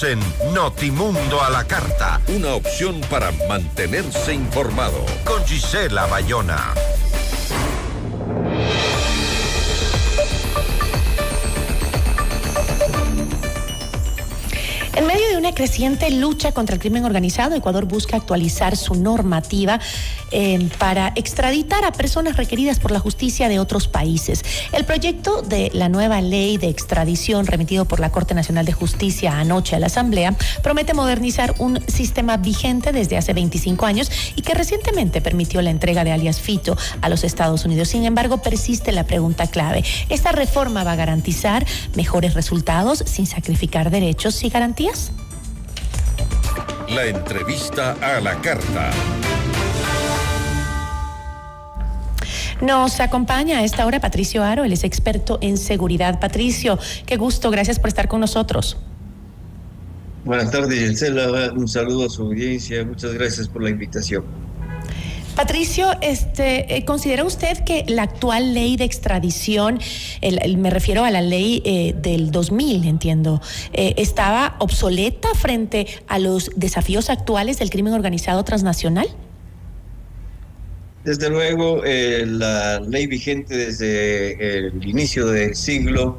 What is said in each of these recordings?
En Notimundo a la Carta. Una opción para mantenerse informado. Con Gisela Bayona. En medio de una creciente lucha contra el crimen organizado, Ecuador busca actualizar su normativa para extraditar a personas requeridas por la justicia de otros países. El proyecto de la nueva ley de extradición remitido por la Corte Nacional de Justicia anoche a la Asamblea promete modernizar un sistema vigente desde hace 25 años y que recientemente permitió la entrega de alias Fito a los Estados Unidos. Sin embargo, persiste la pregunta clave. ¿Esta reforma va a garantizar mejores resultados sin sacrificar derechos y garantías? La entrevista a la carta. Nos acompaña a esta hora Patricio Aro, él es experto en seguridad. Patricio, qué gusto, gracias por estar con nosotros. Buenas tardes, Gisela, un saludo a su audiencia, muchas gracias por la invitación. Patricio, ¿considera usted que la actual ley de extradición, me refiero a la ley del 2000, entiendo, estaba obsoleta frente a los desafíos actuales del crimen organizado transnacional? Desde luego, la ley vigente desde el inicio del siglo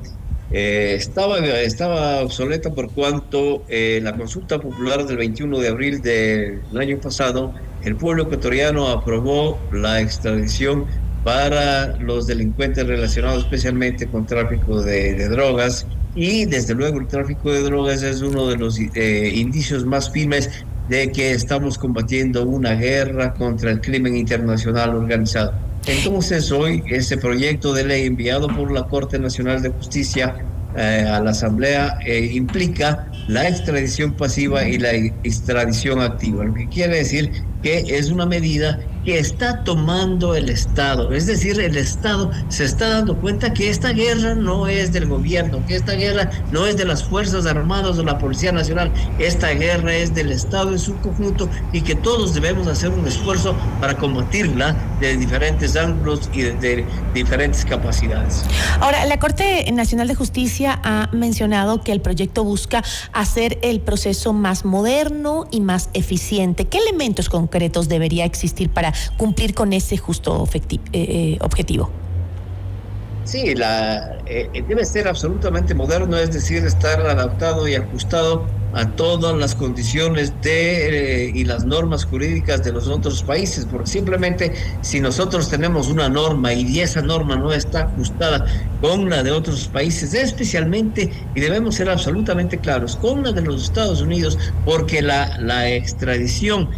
estaba obsoleta por cuanto la consulta popular del 21 de abril del año pasado, el pueblo ecuatoriano aprobó la extradición para los delincuentes relacionados especialmente con tráfico de drogas, y desde luego el tráfico de drogas es uno de los indicios más firmes de que estamos combatiendo una guerra contra el crimen internacional organizado. Entonces hoy ese proyecto de ley enviado por la Corte Nacional de Justicia a la Asamblea implica la extradición pasiva y la extradición activa, lo que quiere decir que es una medida que está tomando el Estado. Es decir, el Estado se está dando cuenta que esta guerra no es del gobierno, que esta guerra no es de las Fuerzas Armadas o la Policía Nacional, esta guerra es del Estado en su conjunto y que todos debemos hacer un esfuerzo para combatirla de diferentes ángulos y de diferentes capacidades. Ahora, la Corte Nacional de Justicia ha mencionado que el proyecto busca hacer el proceso más moderno y más eficiente. ¿Qué elementos concretos debería existir para cumplir con ese justo objetivo? Sí, debe ser absolutamente moderno, es decir, estar adaptado y ajustado a todas las condiciones y las normas jurídicas de los otros países, porque simplemente si nosotros tenemos una norma y esa norma no está ajustada con la de otros países, especialmente, y debemos ser absolutamente claros, con la de los Estados Unidos, porque la extradición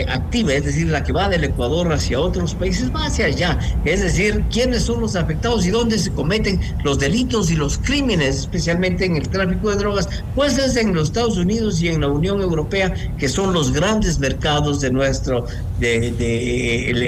activa, es decir, la que va del Ecuador hacia otros países, va hacia allá, es decir, quiénes son los afectados y dónde se cometen los delitos y los crímenes, especialmente en el tráfico de drogas, pues es en los Estados Unidos y en la Unión Europea, que son los grandes mercados de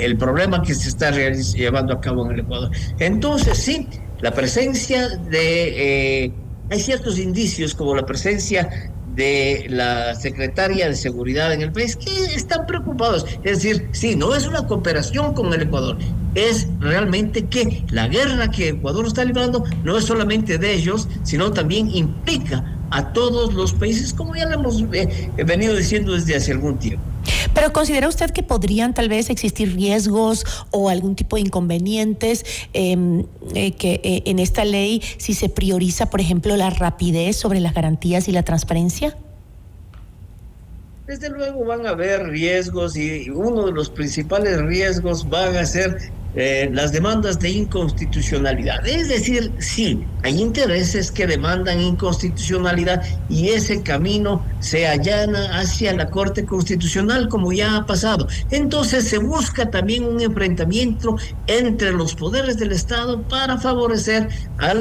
el problema que se está llevando a cabo en el Ecuador. Entonces, sí, la presencia hay ciertos indicios como la presencia de la secretaria de Seguridad en el país que están preocupados. Es decir, sí, no es una cooperación con el Ecuador, es realmente que la guerra que Ecuador está librando no es solamente de ellos, sino también implica a todos los países, como ya lo hemos venido diciendo desde hace algún tiempo. Pero ¿considera usted que podrían tal vez existir riesgos o algún tipo de inconvenientes que en esta ley, si se prioriza, por ejemplo, la rapidez sobre las garantías y la transparencia? Desde luego van a haber riesgos y uno de los principales riesgos van a ser las demandas de inconstitucionalidad. Es decir, sí, hay intereses que demandan inconstitucionalidad y ese camino se allana hacia la Corte Constitucional, como ya ha pasado. Entonces se busca también un enfrentamiento entre los poderes del Estado para favorecer a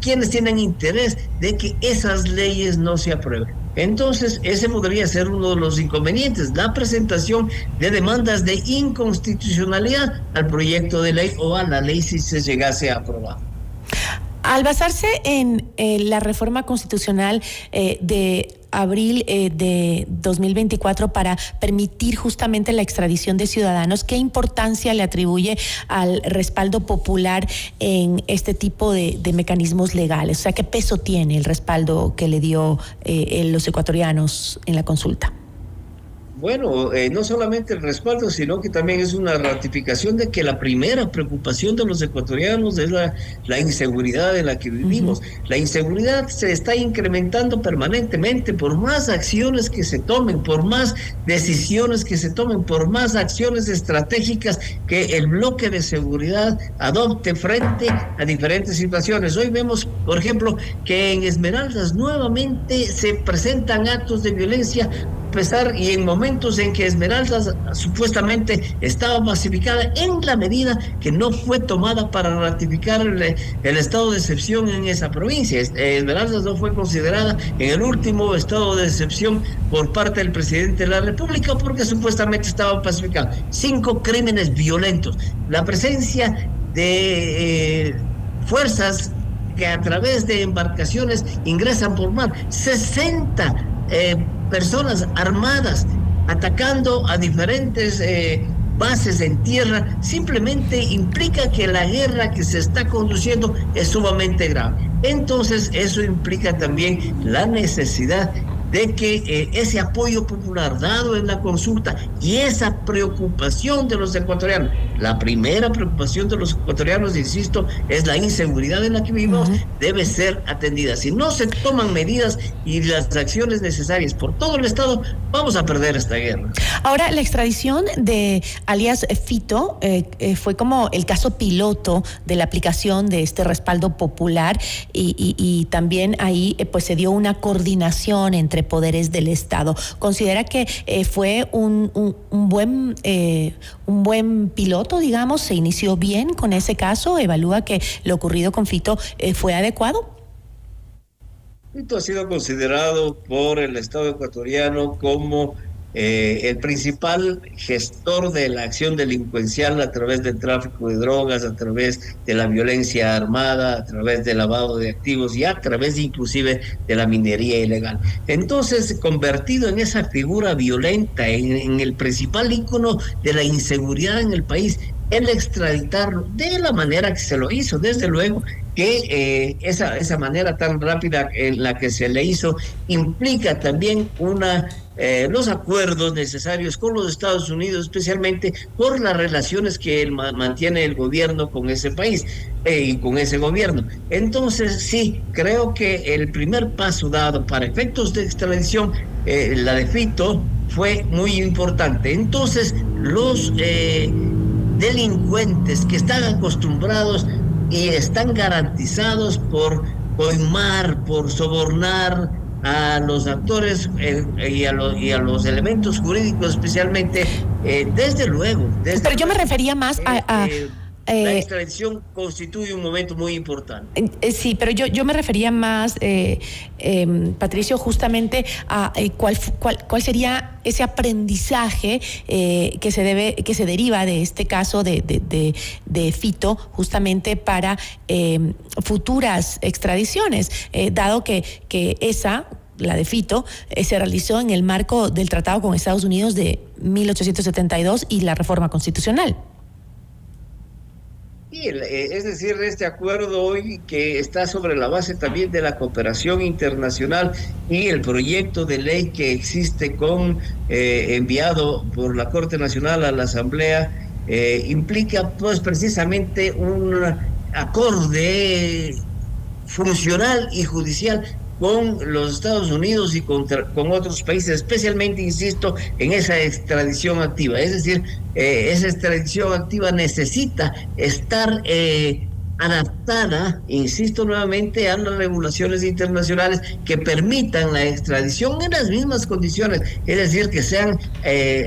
quienes tienen interés de que esas leyes no se aprueben. Entonces, ese podría ser uno de los inconvenientes, la presentación de demandas de inconstitucionalidad al proyecto de ley o a la ley si se llegase a aprobar. Al basarse en la reforma constitucional de abril de 2024 para permitir justamente la extradición de ciudadanos, ¿qué importancia le atribuye al respaldo popular en este tipo de mecanismos legales? O sea, ¿qué peso tiene el respaldo que le dio los ecuatorianos en la consulta? Bueno, no solamente el respaldo, sino que también es una ratificación de que la primera preocupación de los ecuatorianos es la inseguridad en la que vivimos. La inseguridad se está incrementando permanentemente por más acciones que se tomen, por más decisiones que se tomen, por más acciones estratégicas que el bloque de seguridad adopte frente a diferentes situaciones. Hoy vemos, por ejemplo, que en Esmeraldas nuevamente se presentan actos de violencia, pesar y en momentos en que Esmeraldas supuestamente estaba pacificada en la medida que no fue tomada para ratificar el estado de excepción en esa provincia. Esmeraldas no fue considerada en el último estado de excepción por parte del presidente de la República porque supuestamente estaba pacificada. 5 crímenes violentos. La presencia de fuerzas que a través de embarcaciones ingresan por mar, 60 personas armadas atacando a diferentes bases en tierra, simplemente implica que la guerra que se está conduciendo es sumamente grave. Entonces eso implica también la necesidad de que ese apoyo popular dado en la consulta y esa preocupación de los ecuatorianos, la primera preocupación de los ecuatorianos, insisto, es la inseguridad en la que vivimos, debe ser atendida. Si no se toman medidas y las acciones necesarias por todo el Estado, vamos a perder esta guerra. Ahora, la extradición de alias Fito fue como el caso piloto de la aplicación de este respaldo popular y también ahí pues se dio una coordinación entre poderes del Estado. ¿Considera que fue un buen piloto, digamos? ¿Se inició bien con ese caso? ¿Evalúa que lo ocurrido con Fito fue adecuado? Fito ha sido considerado por el Estado ecuatoriano como el principal gestor de la acción delincuencial a través del tráfico de drogas, a través de la violencia armada, a través del lavado de activos y a través inclusive de la minería ilegal. Entonces, convertido en esa figura violenta, en el principal ícono de la inseguridad en el país, el extraditarlo de la manera que se lo hizo, desde luego que esa manera tan rápida en la que se le hizo implica también los acuerdos necesarios con los Estados Unidos, especialmente por las relaciones que mantiene el gobierno con ese país y con ese gobierno. Entonces, sí, creo que el primer paso dado para efectos de extradición, la de Fito, fue muy importante. Entonces, los delincuentes que están acostumbrados y están garantizados por coimar, por sobornar a los actores y a los elementos jurídicos especialmente, desde luego. Pero yo me refería más a la extradición constituye un momento muy importante. Sí, pero yo me refería más, Patricio, justamente a cuál sería ese aprendizaje que se deriva de este caso de Fito, justamente para futuras extradiciones, dado que la de Fito, se realizó en el marco del tratado con Estados Unidos de 1872 y la reforma constitucional. Es decir, este acuerdo hoy que está sobre la base también de la cooperación internacional y el proyecto de ley que existe enviado por la Corte Nacional a la Asamblea, implica pues precisamente un acorde funcional y judicial con los Estados Unidos y con otros países, especialmente, insisto, en esa extradición activa. Es decir, esa extradición activa necesita estar adaptada, insisto nuevamente, a las regulaciones internacionales que permitan la extradición en las mismas condiciones, es decir, que sean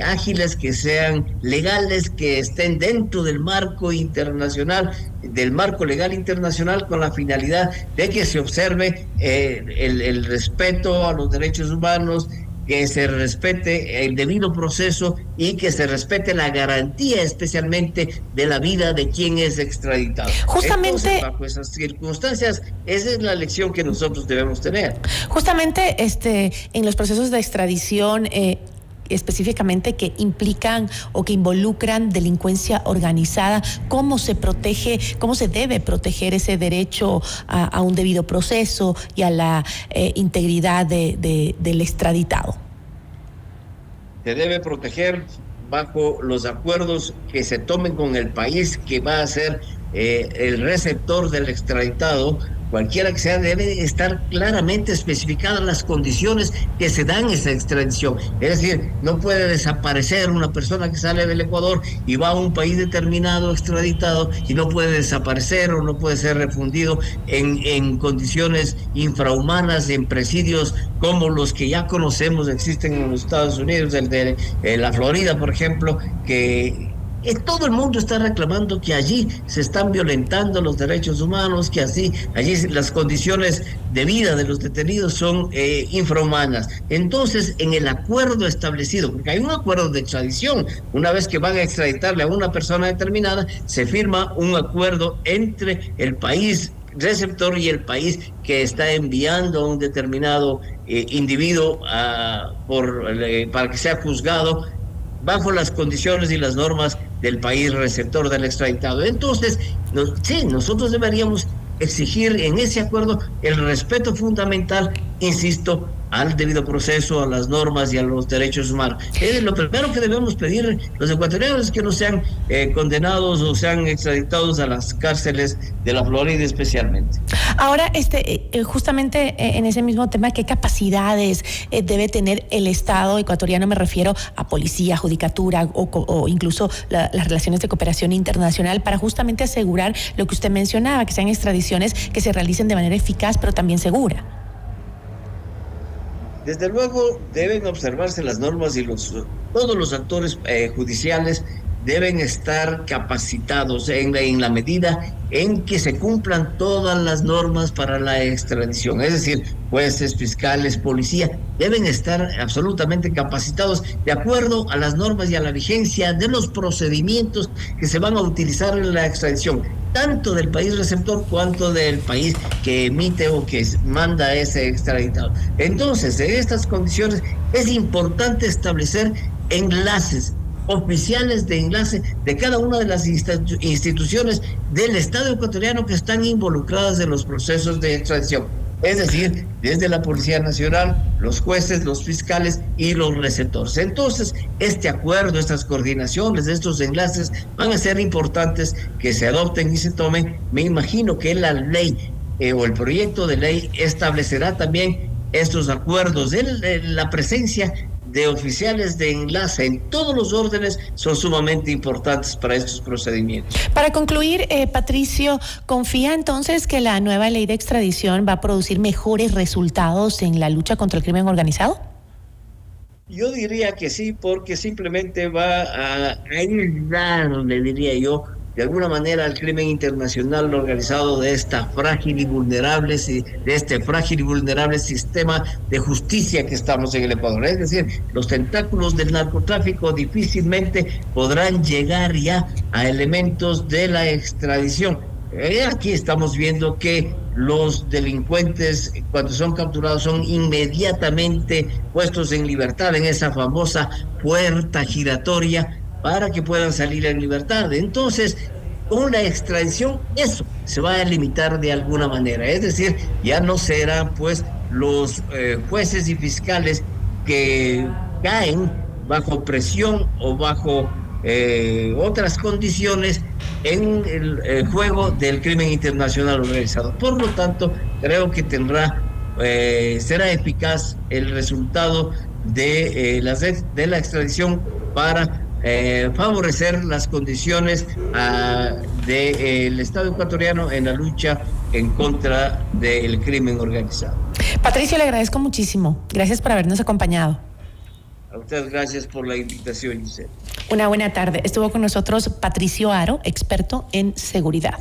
ágiles, que sean legales, que estén dentro del marco internacional, del marco legal internacional, con la finalidad de que se observe el respeto a los derechos humanos, que se respete el debido proceso y que se respete la garantía especialmente de la vida de quien es extraditado. Justamente, entonces, bajo esas circunstancias, esa es la lección que nosotros debemos tener. Justamente en los procesos de extradición, específicamente que implican o que involucran delincuencia organizada, ¿cómo se protege, cómo se debe proteger ese derecho a un debido proceso y a la integridad del extraditado? Se debe proteger bajo los acuerdos que se tomen con el país que va a ser el receptor del extraditado. Cualquiera que sea, debe estar claramente especificadas las condiciones que se dan esa extradición. Es decir, no puede desaparecer una persona que sale del Ecuador y va a un país determinado extraditado y no puede desaparecer o no puede ser refundido en condiciones infrahumanas, en presidios como los que ya conocemos existen en los Estados Unidos, el de la Florida, por ejemplo, que todo el mundo está reclamando que allí se están violentando los derechos humanos, que allí las condiciones de vida de los detenidos son infrahumanas. Entonces, en el acuerdo establecido, porque hay un acuerdo de extradición, una vez que van a extraditarle a una persona determinada, se firma un acuerdo entre el país receptor y el país que está enviando a un determinado individuo para que sea juzgado bajo las condiciones y las normas del país receptor del extraditado. Entonces, sí, nosotros deberíamos exigir en ese acuerdo el respeto fundamental, insisto, al debido proceso, a las normas y a los derechos humanos. Lo primero que debemos pedir los ecuatorianos es que no sean condenados o sean extraditados a las cárceles de la Florida especialmente. Ahora, justamente en ese mismo tema, ¿qué capacidades debe tener el Estado ecuatoriano? Me refiero a policía, judicatura o incluso las relaciones de cooperación internacional para justamente asegurar lo que usted mencionaba, que sean extradiciones que se realicen de manera eficaz pero también segura. Desde luego deben observarse las normas y todos los actores judiciales deben estar capacitados en la medida en que se cumplan todas las normas para la extradición. Es decir, jueces, fiscales, policía, deben estar absolutamente capacitados de acuerdo a las normas y a la vigencia de los procedimientos que se van a utilizar en la extradición, tanto del país receptor cuanto del país que emite o que manda a ese extraditado. Entonces, en estas condiciones es importante establecer enlaces oficiales de enlace de cada una de las instituciones del Estado ecuatoriano que están involucradas en los procesos de extradición. Es decir, desde la Policía Nacional, los jueces, los fiscales y los receptores. Entonces, este acuerdo, estas coordinaciones, estos enlaces van a ser importantes que se adopten y se tomen. Me imagino que la ley o el proyecto de ley establecerá también estos acuerdos. La presencia de oficiales de enlace en todos los órdenes son sumamente importantes para estos procedimientos. Para concluir, Patricio, ¿confía entonces que la nueva ley de extradición va a producir mejores resultados en la lucha contra el crimen organizado? Yo diría que sí, porque simplemente va a ayudar, le diría yo, de alguna manera al crimen internacional organizado de este frágil y vulnerable sistema de justicia que estamos en el Ecuador. Es decir, los tentáculos del narcotráfico difícilmente podrán llegar ya a elementos de la extradición. Aquí estamos viendo que los delincuentes, cuando son capturados, son inmediatamente puestos en libertad en esa famosa puerta giratoria para que puedan salir en libertad. Entonces, con la extradición, eso se va a limitar de alguna manera. Es decir, ya no serán pues los jueces y fiscales que caen bajo presión o bajo otras condiciones en el juego del crimen internacional organizado. Por lo tanto, creo que será eficaz el resultado de la extradición para favorecer las condiciones del Estado ecuatoriano en la lucha en contra del crimen organizado. Patricio, le agradezco muchísimo. Gracias por habernos acompañado. A usted gracias por la invitación, Giselle. Una buena tarde. Estuvo con nosotros Patricio Aro, experto en seguridad.